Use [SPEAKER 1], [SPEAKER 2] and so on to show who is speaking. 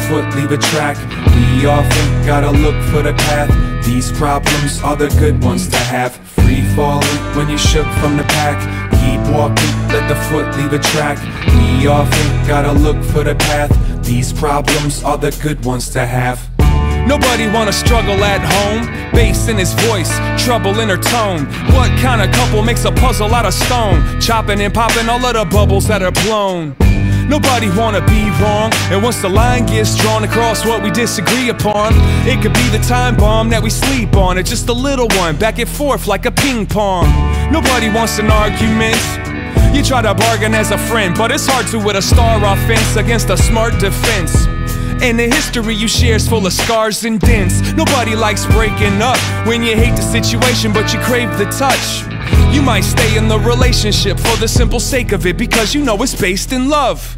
[SPEAKER 1] foot leave a track. We often gotta look for the path. These problems are the good ones to have. Free falling when you're shook from the pack. Keep walking, let the foot leave a track. We often gotta look for the path. These problems are the good ones to have.
[SPEAKER 2] Nobody wanna struggle at home. Bass in his voice, trouble in her tone. What kind of couple makes a puzzle out of stone? Chopping and popping all of the bubbles that are blown. Nobody wanna be wrong, and once the line gets drawn across what we disagree upon, it could be the time bomb that we sleep on, or just a little one, back and forth like a ping pong. Nobody wants an argument. You try to bargain as a friend, but it's hard to with a star offense against a smart defense. And the history you share's full of scars and dents. Nobody likes breaking up when you hate the situation but you crave the touch. You might stay in the relationship for the simple sake of it, because you know it's based in love.